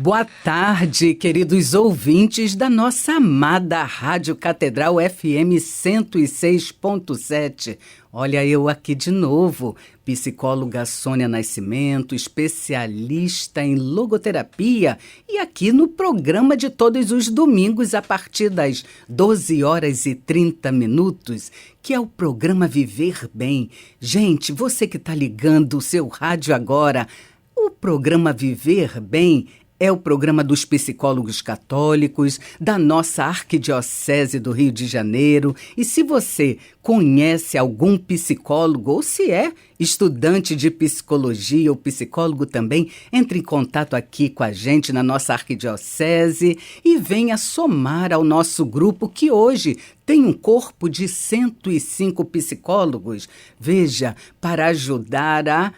Boa tarde, queridos ouvintes da nossa amada Rádio Catedral FM 106.7. Olha eu aqui de novo, psicóloga Sônia Nascimento, especialista em logoterapia e aqui no programa de todos os domingos a partir das 12h30, que é o programa Viver Bem. Gente, você que está ligando o seu rádio agora, o programa Viver Bem é o programa dos psicólogos católicos da nossa Arquidiocese do Rio de Janeiro. E se você conhece algum psicólogo ou se é estudante de psicologia ou psicólogo também, entre em contato aqui com a gente na nossa Arquidiocese e venha somar ao nosso grupo que hoje tem um corpo de 105 psicólogos. Veja, para ajudar a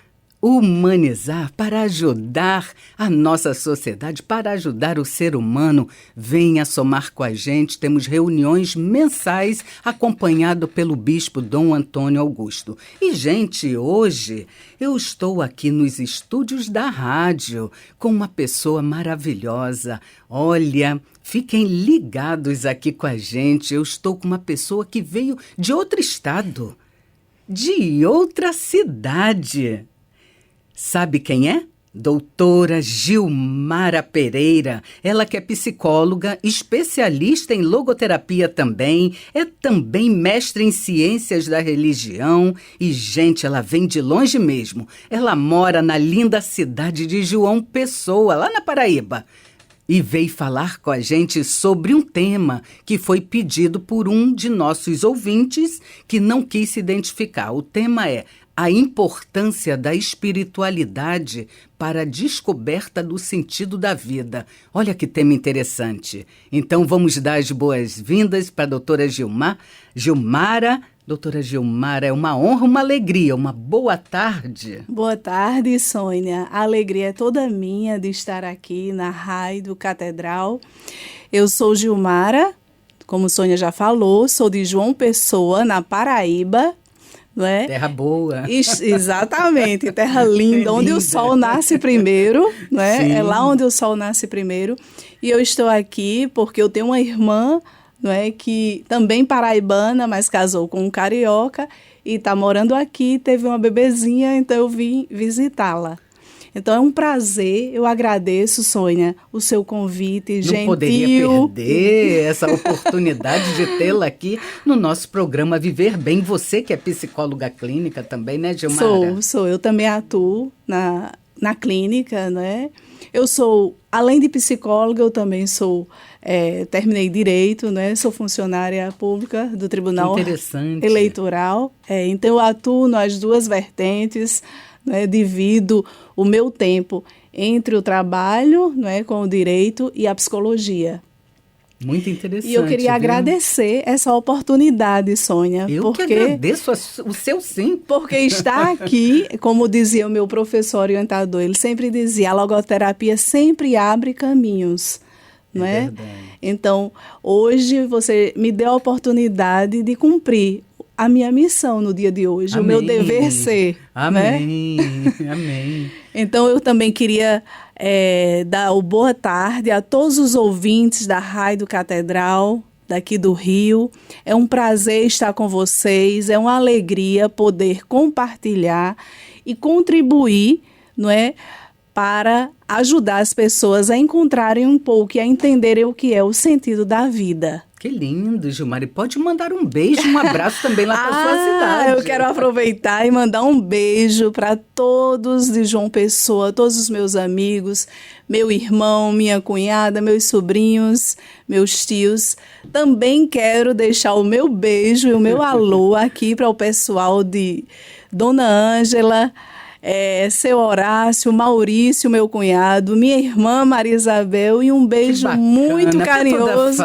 humanizar, para ajudar a nossa sociedade, para ajudar o ser humano, venha somar com a gente. Temos reuniões mensais acompanhado pelo bispo Dom Antônio Augusto. E, gente, hoje eu estou aqui nos estúdios da rádio com uma pessoa maravilhosa. Olha, fiquem ligados aqui com a gente. Eu estou com uma pessoa que veio de outro estado, de outra cidade. Sabe quem é? Doutora Gilmara Pereira. Ela que é psicóloga, especialista em logoterapia também, é também mestre em ciências da religião e, gente, ela vem de longe mesmo. Ela mora na linda cidade de João Pessoa, lá na Paraíba. E veio falar com a gente sobre um tema que foi pedido por um de nossos ouvintes que não quis se identificar. O tema é a importância da espiritualidade para a descoberta do sentido da vida. Olha que tema interessante. Então vamos dar as boas-vindas para a doutora Gilmara. Doutora Gilmara, é uma honra, uma alegria, uma boa tarde. Boa tarde, Sônia. A alegria é toda minha de estar aqui na Rádio Catedral. Eu sou Gilmara, como Sônia já falou, sou de João Pessoa, na Paraíba. Não é? Terra boa. Exatamente, terra linda, onde o sol nasce primeiro, não é? Sim. É lá onde o sol nasce primeiro. E eu estou aqui porque eu tenho uma irmã, não é, que também paraibana, mas casou com um carioca e está morando aqui, teve uma bebezinha, então eu vim visitá-la. Então é um prazer, eu agradeço, Sônia, o seu convite gentil. Não poderia perder essa oportunidade de tê-la aqui no nosso programa Viver Bem. Você que é psicóloga clínica também, né, Gilmara? Sou. Eu também atuo na clínica, né? Eu sou, além de psicóloga, eu também sou, terminei Direito, né? Sou funcionária pública do Tribunal Eleitoral. Então eu atuo nas duas vertentes, né, divido o meu tempo entre o trabalho, né, com o direito e a psicologia. Muito interessante. E eu queria agradecer essa oportunidade, Sônia. Eu que agradeço o seu sim. Porque está aqui, como dizia o meu professor orientador, ele sempre dizia, a logoterapia sempre abre caminhos. Não é? Verdade. Então, hoje você me deu a oportunidade de cumprir a minha missão no dia de hoje, Amém. O meu dever ser. Amém, né? amém. Então, eu também queria dar o boa tarde a todos os ouvintes da Rádio Catedral, daqui do Rio. É um prazer estar com vocês, é uma alegria poder compartilhar e contribuir, não é, para ajudar as pessoas a encontrarem um pouco e a entenderem o que é o sentido da vida. Que lindo, Gilmara. E pode mandar um beijo, um abraço também lá para sua cidade. Eu quero aproveitar e mandar um beijo para todos de João Pessoa, todos os meus amigos, meu irmão, minha cunhada, meus sobrinhos, meus tios. Também quero deixar o meu beijo e o meu alô aqui para o pessoal de Dona Ângela, seu Horácio, Maurício, meu cunhado, minha irmã Maria Isabel e um beijo muito carinhoso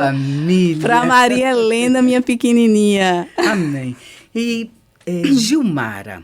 para Maria Helena, minha pequenininha. Amém. E Gilmara,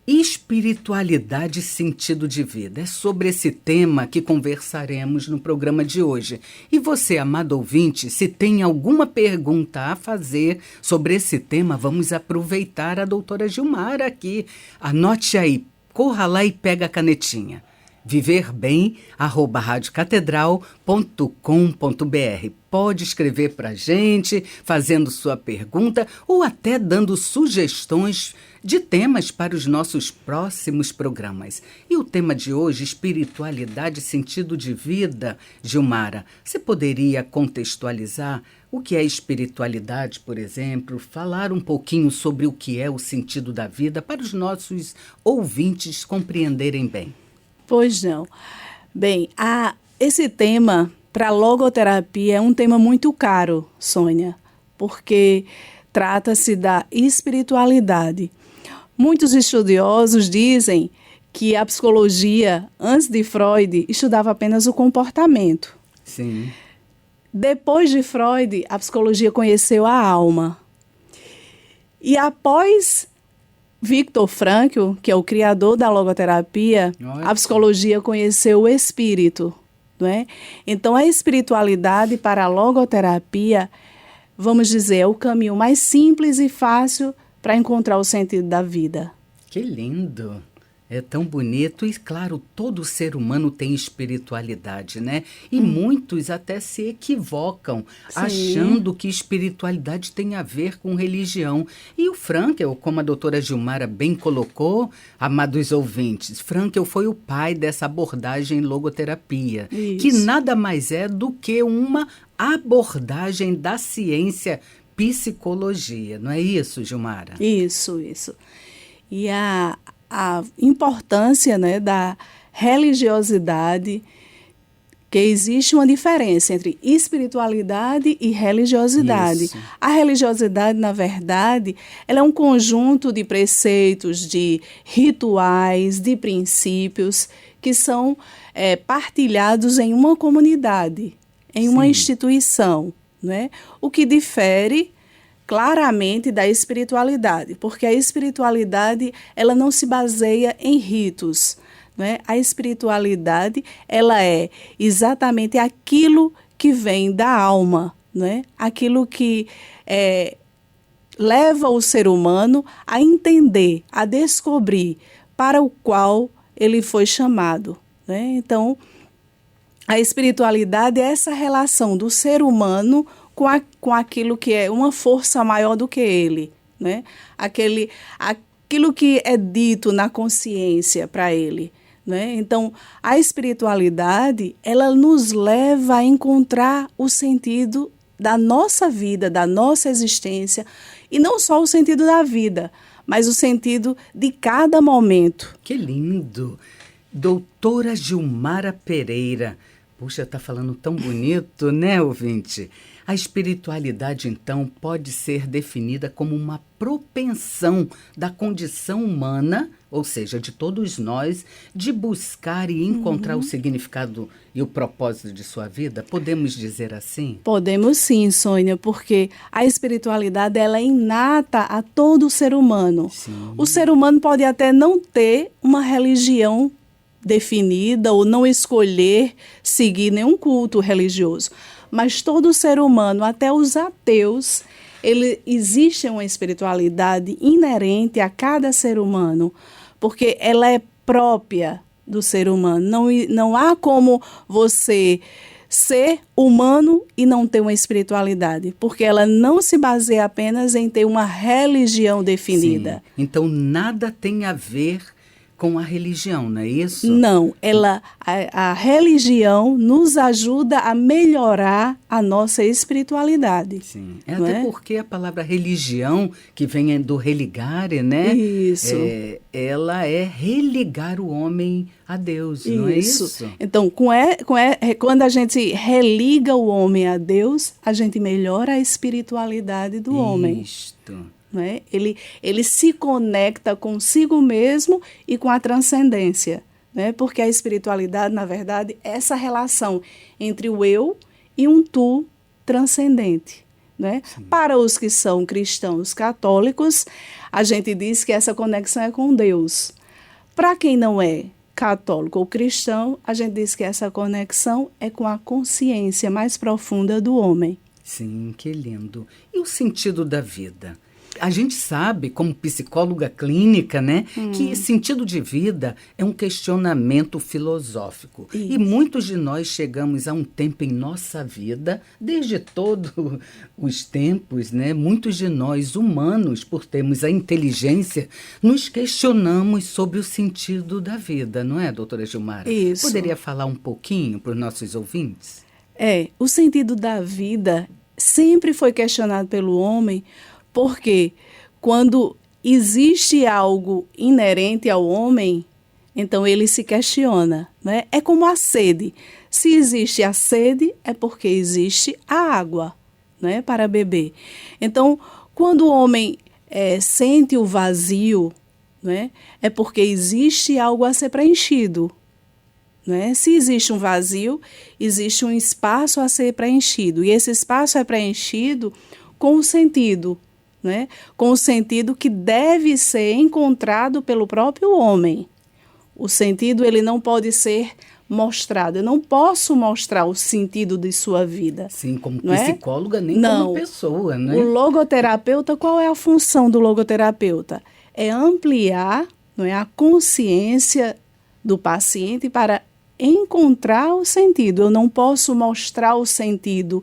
espiritualidade e sentido de vida. É sobre esse tema que conversaremos no programa de hoje. E você, amado ouvinte, se tem alguma pergunta a fazer sobre esse tema, vamos aproveitar a doutora Gilmara aqui. Anote aí. Corra lá e pega a canetinha. viverbem@radiocatedral.com.br. Pode escrever para a gente, fazendo sua pergunta ou até dando sugestões de temas para os nossos próximos programas. E o tema de hoje, espiritualidade e sentido de vida, Gilmara, você poderia contextualizar o que é espiritualidade, por exemplo, falar um pouquinho sobre o que é o sentido da vida para os nossos ouvintes compreenderem bem? Pois não. Bem, esse tema para a logoterapia é um tema muito caro, Sônia, porque trata-se da espiritualidade. Muitos estudiosos dizem que a psicologia, antes de Freud, estudava apenas o comportamento. Sim. Depois de Freud, a psicologia conheceu a alma. E após Viktor Frankl, que é o criador da logoterapia, a psicologia conheceu o espírito, não é? Então, a espiritualidade para a logoterapia, vamos dizer, é o caminho mais simples e fácil para encontrar o sentido da vida. Que lindo! É tão bonito e, claro, todo ser humano tem espiritualidade, né? E muitos até se equivocam, Sim. achando que espiritualidade tem a ver com religião. E o Frankl, como a doutora Gilmara bem colocou, amados ouvintes, Frankl foi o pai dessa abordagem logoterapia, Isso. que nada mais é do que uma abordagem da ciência psicologia. Não é isso, Gilmara? Isso. E a importância, né, da religiosidade, que existe uma diferença entre espiritualidade e religiosidade. Isso. A religiosidade, na verdade, ela é um conjunto de preceitos, de rituais, de princípios que são partilhados em uma comunidade, em uma Sim. instituição, né? O que difere claramente da espiritualidade, porque a espiritualidade ela não se baseia em ritos, né? A espiritualidade ela é exatamente aquilo que vem da alma, né? Aquilo que leva o ser humano a entender, a descobrir para o qual ele foi chamado, né? Então, a espiritualidade é essa relação do ser humano com aquilo que é uma força maior do que ele, né? Aquilo que é dito na consciência para ele, né? Então, a espiritualidade, ela nos leva a encontrar o sentido da nossa vida, da nossa existência, e não só o sentido da vida, mas o sentido de cada momento. Que lindo! Doutora Gilmara Pereira. Puxa, está falando tão bonito, né, ouvinte? A espiritualidade, então, pode ser definida como uma propensão da condição humana, ou seja, de todos nós, de buscar e encontrar o significado e o propósito de sua vida? Podemos dizer assim? Podemos sim, Sônia, porque a espiritualidade ela é inata a todo ser humano. Sim. O ser humano pode até não ter uma religião definida ou não escolher seguir nenhum culto religioso, mas todo ser humano, até os ateus, existe uma espiritualidade inerente a cada ser humano, porque ela é própria do ser humano. Não há como você ser humano e não ter uma espiritualidade, porque ela não se baseia apenas em ter uma religião definida. Sim. Então, nada tem a ver com a religião, não é isso? Não, a religião nos ajuda a melhorar a nossa espiritualidade. Sim, até porque a palavra religião, que vem do religare, né? Isso. Ela é religar o homem a Deus, não é isso? Então, quando a gente religa o homem a Deus, a gente melhora a espiritualidade do homem. Isto. Né? Ele se conecta consigo mesmo e com a transcendência, né? Porque a espiritualidade, na verdade, é essa relação entre o eu e um tu transcendente, né? Para os que são cristãos católicos, a gente diz que essa conexão é com Deus. Para quem não é católico ou cristão, a gente diz que essa conexão é com a consciência mais profunda do homem. Sim, que lindo. E o sentido da vida? A gente sabe, como psicóloga clínica, né, que sentido de vida é um questionamento filosófico. Isso. E muitos de nós chegamos a um tempo em nossa vida, desde todos os tempos, né, muitos de nós humanos, por termos a inteligência, nos questionamos sobre o sentido da vida, não é, doutora Gilmara? Isso. Poderia falar um pouquinho para os nossos ouvintes? O sentido da vida sempre foi questionado pelo homem, porque quando existe algo inerente ao homem, então ele se questiona, né? É como a sede. Se existe a sede, é porque existe a água, né, para beber. Então, quando o homem sente o vazio, né, é porque existe algo a ser preenchido. Né? Se existe um vazio, existe um espaço a ser preenchido. E esse espaço é preenchido com o sentido, né? Com o sentido que deve ser encontrado pelo próprio homem. O sentido ele não pode ser mostrado. Eu não posso mostrar o sentido de sua vida. Sim, como não psicóloga, nem não. como pessoa, né? O logoterapeuta, qual é a função do logoterapeuta? É ampliar, não é, a consciência do paciente para encontrar o sentido. Eu não posso mostrar o sentido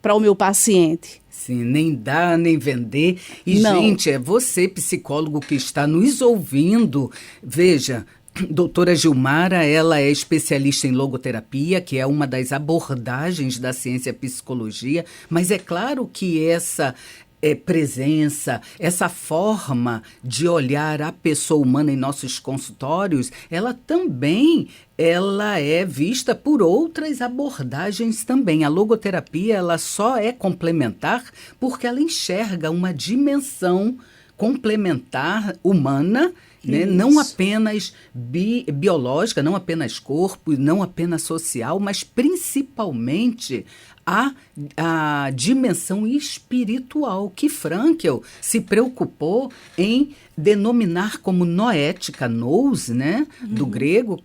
para o meu paciente. Sim, nem dar, nem vender. E, Não. gente, é você, psicólogo, que está nos ouvindo. Veja, doutora Gilmara, ela é especialista em logoterapia, que é uma das abordagens da ciência psicologia, mas é claro que essa presença, essa forma de olhar a pessoa humana em nossos consultórios, ela é vista por outras abordagens também. A logoterapia, ela só é complementar porque ela enxerga uma dimensão complementar humana, né? Não apenas biológica, não apenas corpo, não apenas social, mas principalmente a dimensão espiritual, que Frankl se preocupou em denominar como noética, nous, né, do grego,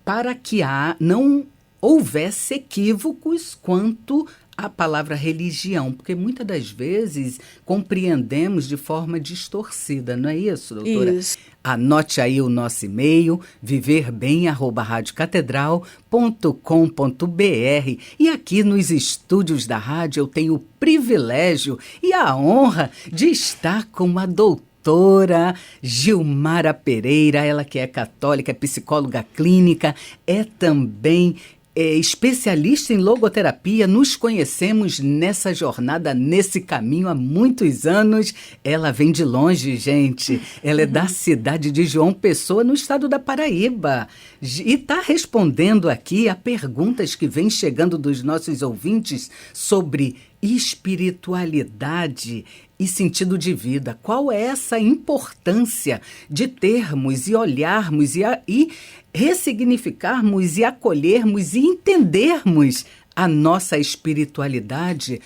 para que não houvesse equívocos quanto à palavra religião, porque muitas das vezes compreendemos de forma distorcida, não é isso, doutora? Isso. Anote aí o nosso e-mail, viverbem@radiocatedral.com.br. E aqui nos estúdios da rádio eu tenho o privilégio e a honra de estar com a doutora Gilmara Pereira, ela que é católica, é psicóloga clínica, é também especialista em logoterapia. Nos conhecemos nessa jornada, nesse caminho há muitos anos. Ela vem de longe, gente. Ela é da cidade de João Pessoa, no estado da Paraíba. E está respondendo aqui a perguntas que vêm chegando dos nossos ouvintes sobre espiritualidade e sentido de vida. Qual é essa importância de termos e olharmos e ressignificarmos e acolhermos e entendermos a nossa espiritualidade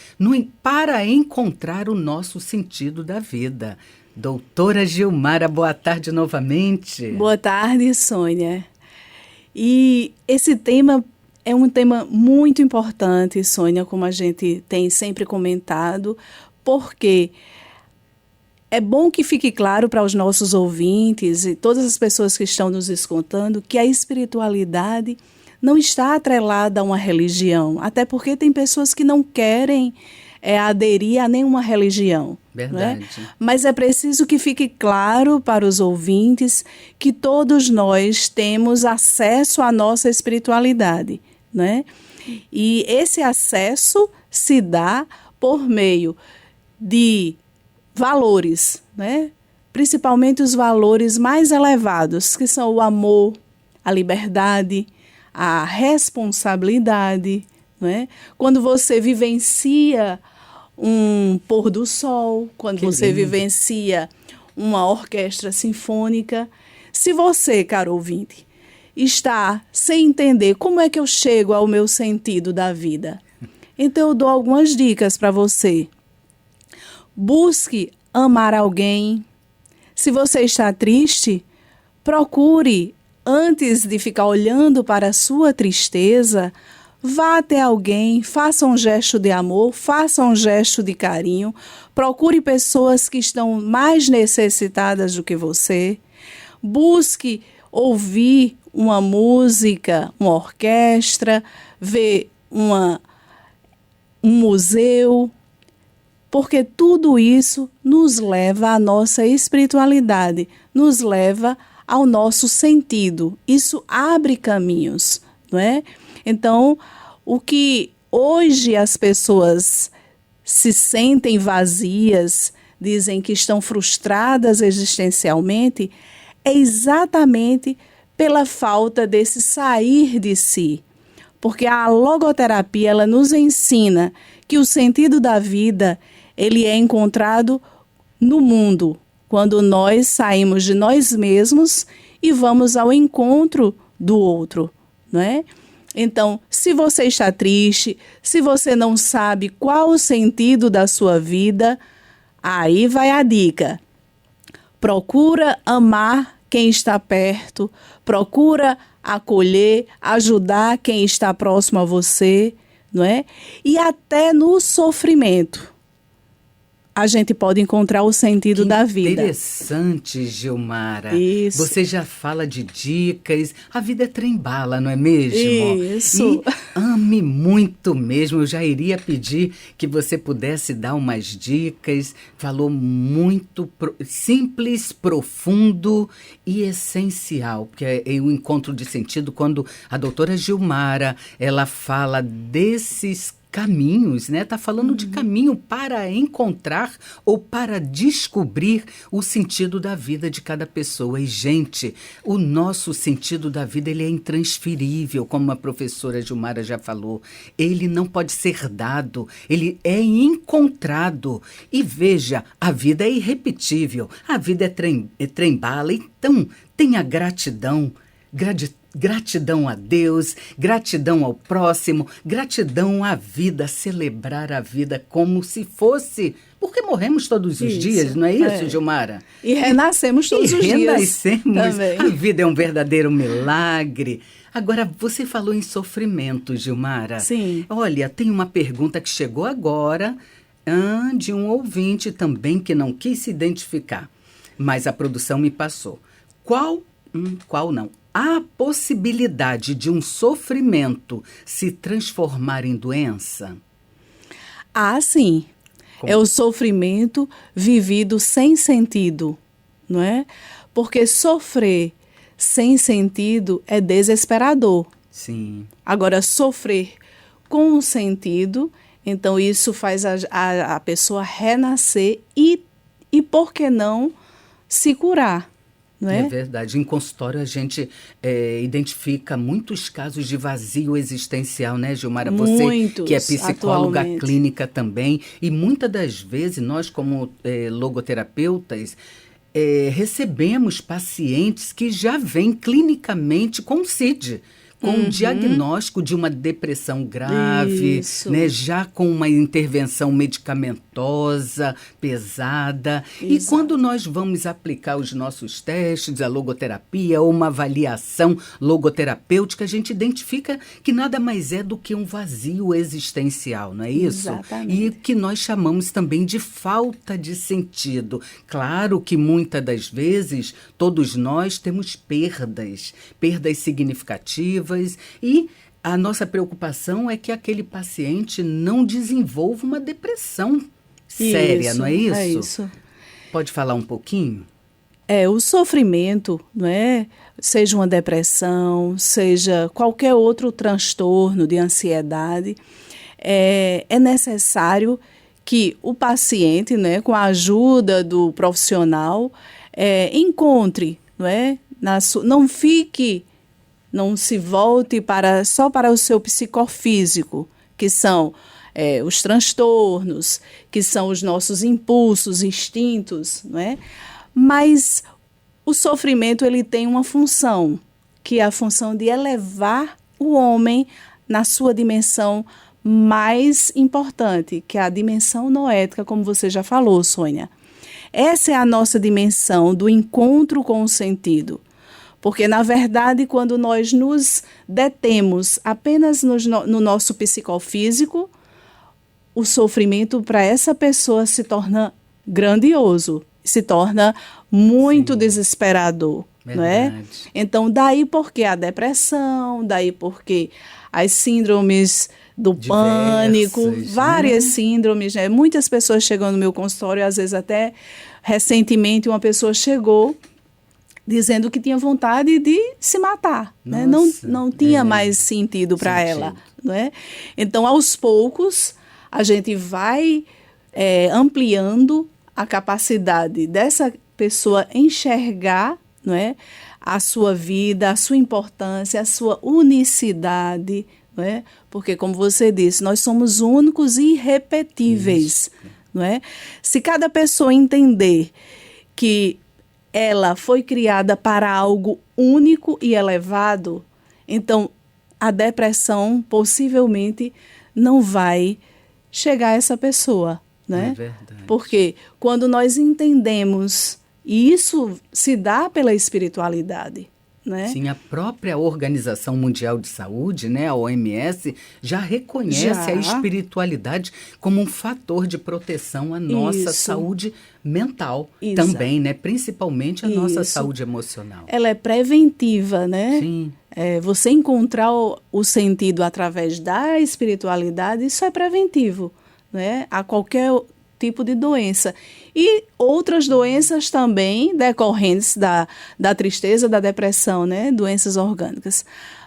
para encontrar o nosso sentido da vida? Doutora Gilmara, boa tarde novamente. Boa tarde, Sônia. E esse tema é um tema muito importante, Sônia, como a gente tem sempre comentado, porque é bom que fique claro para os nossos ouvintes e todas as pessoas que estão nos escutando que a espiritualidade não está atrelada a uma religião, até porque tem pessoas que não querem aderir a nenhuma religião. Verdade. Né? Mas é preciso que fique claro para os ouvintes que todos nós temos acesso à nossa espiritualidade, né? E esse acesso se dá por meio de valores, né? Principalmente os valores mais elevados, que são o amor, a liberdade, a responsabilidade, né? Quando você vivencia um pôr do sol, quando você vivencia uma orquestra sinfônica. Se você, caro ouvinte, está sem entender como é que eu chego ao meu sentido da vida, então eu dou algumas dicas para você. Busque amar alguém. Se você está triste, procure, antes de ficar olhando para a sua tristeza, vá até alguém, faça um gesto de amor, faça um gesto de carinho, procure pessoas que estão mais necessitadas do que você, busque ouvir uma música, uma orquestra, ver um museu, porque tudo isso nos leva à nossa espiritualidade, nos leva ao nosso sentido. Isso abre caminhos, não é? Então, o que hoje as pessoas se sentem vazias, dizem que estão frustradas existencialmente, é exatamente pela falta desse sair de si. Porque a logoterapia, ela nos ensina que o sentido da vida, ele é encontrado no mundo, quando nós saímos de nós mesmos e vamos ao encontro do outro, não é? Então, se você está triste, se você não sabe qual o sentido da sua vida, aí vai a dica. Procura amar quem está perto, procura acolher, ajudar quem está próximo a você, não é? E até no sofrimento a gente pode encontrar o sentido da vida. Interessante, Gilmara. Isso. Você já fala de dicas. A vida é trem-bala, não é mesmo? Isso. E ame muito mesmo. Eu já iria pedir que você pudesse dar umas dicas. Falou muito simples, profundo e essencial. Porque é o encontro de sentido quando a doutora Gilmara, ela fala desses caminhos, né? Tá falando de caminho para encontrar ou para descobrir o sentido da vida de cada pessoa. E, gente, o nosso sentido da vida, ele é intransferível, como a professora Gilmara já falou. Ele não pode ser dado, ele é encontrado. E veja, a vida é irrepetível, a vida é trem-bala. Então, tenha gratidão, gratidão a Deus, gratidão ao próximo, gratidão à vida, celebrar a vida como se fosse... Porque morremos todos os dias, não é isso, Gilmara? E renascemos todos os dias. Renascemos. Também. A vida é um verdadeiro milagre. Agora, você falou em sofrimento, Gilmara. Sim. Olha, tem uma pergunta que chegou agora de um ouvinte também que não quis se identificar, mas a produção me passou. Qual não? Há possibilidade de um sofrimento se transformar em doença? Ah, sim. Como? É o sofrimento vivido sem sentido, não é? Porque sofrer sem sentido é desesperador. Sim. Agora, sofrer com sentido, então isso faz a pessoa renascer e, por que não, se curar. Não é? É verdade. Em consultório a gente identifica muitos casos de vazio existencial, né, Gilmara? Você muitos, que é psicóloga atualmente. Clínica também. E muitas das vezes nós, como logoterapeutas, recebemos pacientes que já vêm clinicamente com CID. Com um diagnóstico de uma depressão grave, né, já com uma intervenção medicamentosa, pesada. Exato. E quando nós vamos aplicar os nossos testes, a logoterapia ou uma avaliação logoterapêutica, a gente identifica que nada mais é do que um vazio existencial, não é isso? Exatamente. E que nós chamamos também de falta de sentido. Claro que muitas das vezes todos nós temos perdas significativas, e a nossa preocupação é que aquele paciente não desenvolva uma depressão séria, não é isso? É isso. Pode falar um pouquinho? O sofrimento, não é? Seja uma depressão, seja qualquer outro transtorno de ansiedade, é necessário que o paciente, né, com a ajuda do profissional, encontre, não é? Não se volte só para o seu psicofísico, que são os transtornos, que são os nossos impulsos, instintos, não é? Mas o sofrimento, ele tem uma função, que é a função de elevar o homem na sua dimensão mais importante, que é a dimensão noética, como você já falou, Sônia. Essa é a nossa dimensão do encontro com o sentido. Porque, na verdade, quando nós nos detemos apenas no nosso psicofísico, o sofrimento para essa pessoa se torna grandioso, se torna muito desesperador. Não é? Então, daí porque a depressão, daí porque as síndromes do pânico, várias síndromes, né? Muitas pessoas chegam no meu consultório, às vezes até recentemente uma pessoa chegou dizendo que tinha vontade de se matar, né? Não tinha mais sentido para ela, não é? Então, aos poucos, a gente vai ampliando a capacidade dessa pessoa enxergar, não é, a sua vida, a sua importância, a sua unicidade, não é? Porque, como você disse, nós somos únicos e irrepetíveis, não é? Se cada pessoa entender que ela foi criada para algo único e elevado, então a depressão possivelmente não vai chegar a essa pessoa, né? É verdade. Porque quando nós entendemos, e isso se dá pela espiritualidade, né? Sim, a própria Organização Mundial de Saúde, né, a OMS, já reconhece a espiritualidade como um fator de proteção à nossa saúde mental também, né? Principalmente a nossa saúde emocional. Ela é preventiva, né? Sim. Você encontrar o sentido através da espiritualidade, isso é preventivo, né? A qualquer tipo de doença. E outras doenças também decorrentes da tristeza, da depressão, né? Doenças orgânicas.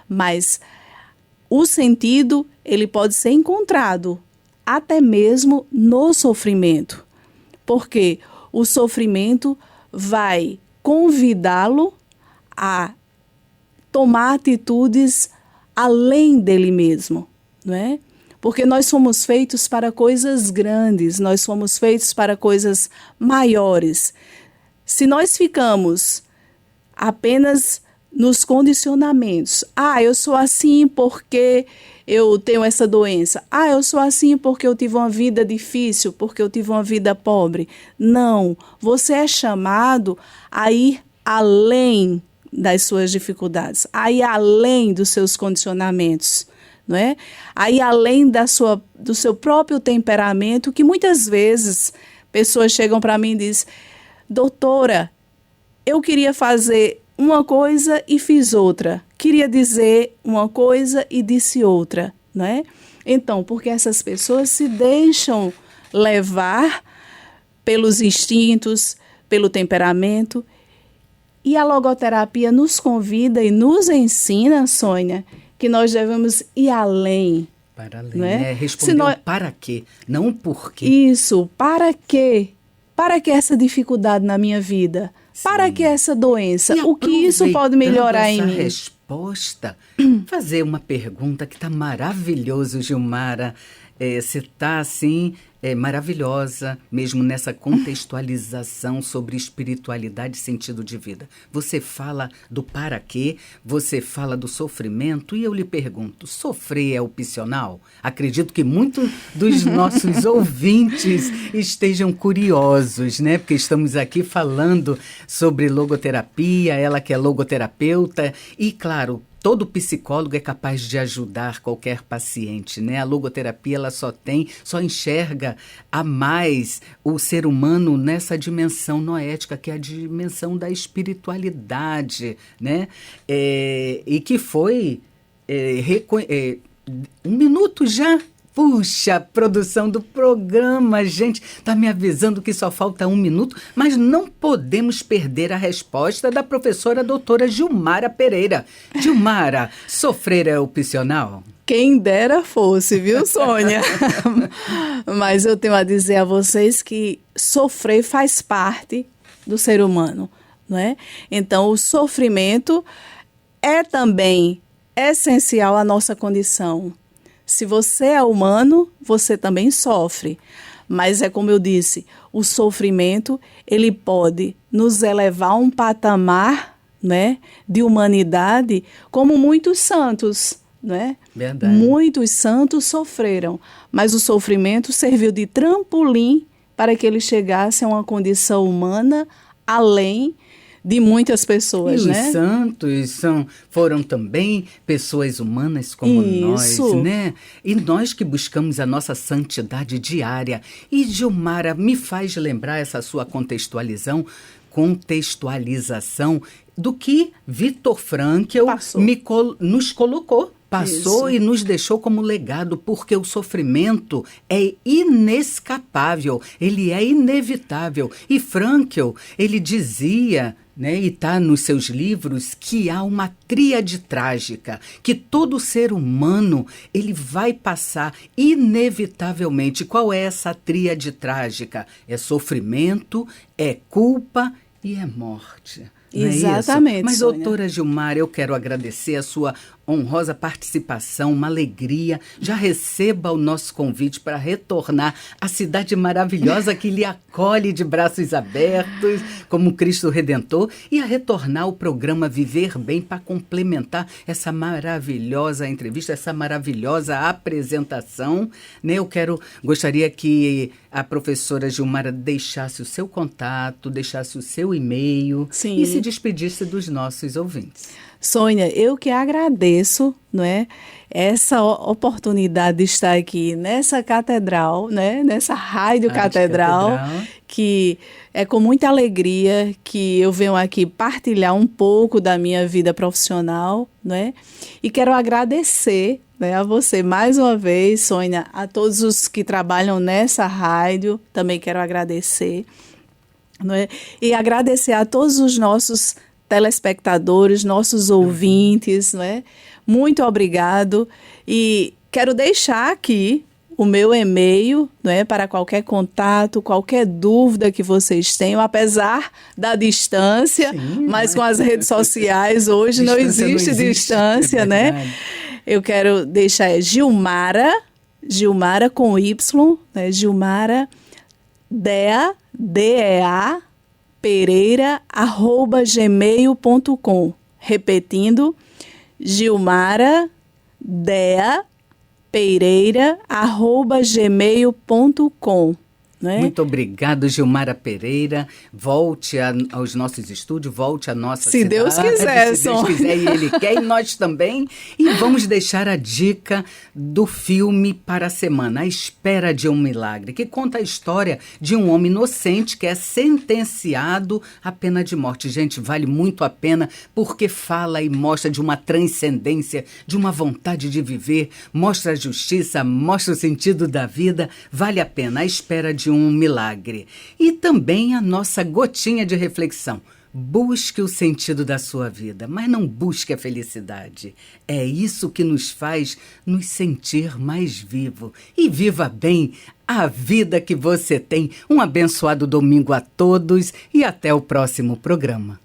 Mas o sentido, ele pode ser encontrado até mesmo no sofrimento. Porque o sofrimento vai convidá-lo a tomar atitudes além dele mesmo, não é? Porque nós somos feitos para coisas grandes, nós somos feitos para coisas maiores. Se nós ficamos apenas nos condicionamentos, eu sou assim porque eu tenho essa doença, eu sou assim porque eu tive uma vida difícil, porque eu tive uma vida pobre. Não, você é chamado a ir além das suas dificuldades, a ir além dos seus condicionamentos. Não é? Aí, além do seu próprio temperamento, que muitas vezes pessoas chegam para mim e dizem: doutora, eu queria fazer uma coisa e fiz outra. Queria dizer uma coisa e disse outra. Não é? Então, porque essas pessoas se deixam levar pelos instintos, pelo temperamento. E a logoterapia nos convida e nos ensina, Sônia, que nós devemos ir além. Para além, né? Responder para quê, não o porquê. Isso, para quê? Para que essa dificuldade na minha vida? Sim. Para que essa doença? O que isso pode melhorar em mim? Resposta, fazer uma pergunta que está maravilhoso, Gilmara. Você está, assim, maravilhosa, mesmo nessa contextualização sobre espiritualidade e sentido de vida. Você fala do para quê, você fala do sofrimento, e eu lhe pergunto, sofrer é opcional? Acredito que muitos dos nossos ouvintes estejam curiosos, né? Porque estamos aqui falando sobre logoterapia, ela que é logoterapeuta, e, claro, todo psicólogo é capaz de ajudar qualquer paciente, né? A logoterapia, ela só enxerga a mais o ser humano nessa dimensão noética, que é a dimensão da espiritualidade, né? E que foi... um minuto já... Puxa, produção do programa, gente, está me avisando que só falta 1 minuto, mas não podemos perder a resposta da professora doutora Gilmara Pereira. Gilmara, sofrer é opcional? Quem dera fosse, viu, Sônia? Mas eu tenho a dizer a vocês que sofrer faz parte do ser humano, não é? Então, o sofrimento é também essencial à nossa condição. Se você é humano, você também sofre. Mas é como eu disse, o sofrimento, ele pode nos elevar a um patamar, né, de humanidade, como muitos santos, né? Verdade. Muitos santos sofreram, mas o sofrimento serviu de trampolim para que eles chegassem a uma condição humana além de muitas pessoas, e né? os santos foram também pessoas humanas como nós, né? E nós que buscamos a nossa santidade diária. E Gilmara, me faz lembrar essa sua contextualização do que Viktor Frankl nos colocou. Passou e nos deixou como legado, porque o sofrimento é inescapável, ele é inevitável. E Frankl, ele dizia, né, e está nos seus livros, que há uma tríade trágica, que todo ser humano ele vai passar inevitavelmente. Qual é essa tríade trágica? É sofrimento, é culpa e é morte. Exatamente. Mas, Sônia, doutora Gilmara, eu quero agradecer a sua honrosa participação, uma alegria. Já receba o nosso convite para retornar à cidade maravilhosa que lhe acolhe de braços abertos, como Cristo Redentor, e a retornar ao programa Viver Bem para complementar essa maravilhosa entrevista, essa maravilhosa apresentação. Né? Gostaria que a professora Gilmara deixasse o seu contato, deixasse o seu e-mail. Sim. E se despedisse dos nossos ouvintes. Sônia, eu que agradeço, não é, essa oportunidade de estar aqui nessa catedral, né, nessa rádio catedral, que é com muita alegria que eu venho aqui partilhar um pouco da minha vida profissional, não é? E quero agradecer, né, a você mais uma vez, Sônia, a todos os que trabalham nessa rádio, também quero agradecer, não é? E agradecer a todos os nossos telespectadores, nossos ouvintes, não é? Muito obrigado. E quero deixar aqui o meu e-mail, não é? Para qualquer contato, qualquer dúvida que vocês tenham, apesar da distância, sim, mas com as redes sociais hoje não existe distância, né? Eu quero deixar Gilmara com Y, né? Gilmara Dea, D-E-A, Pereira@gmail.com. Repetindo, Gilmara Dea Pereira@gmail.com. Né? Muito obrigado, Gilmara Pereira. Volte aos nossos estúdios, volte à nossa cidade. Se Deus quiser, se Deus quiser e Ele quer, e nós também. E vamos deixar a dica do filme para a semana, A Espera de um Milagre, que conta a história de um homem inocente que é sentenciado à pena de morte. Gente, vale muito a pena, porque fala e mostra de uma transcendência, de uma vontade de viver, mostra a justiça, mostra o sentido da vida. Vale a pena, A Espera de um Milagre. E também a nossa gotinha de reflexão. Busque o sentido da sua vida, mas não busque a felicidade. É isso que nos faz nos sentir mais vivo. E viva bem a vida que você tem. Um abençoado domingo a todos e até o próximo programa.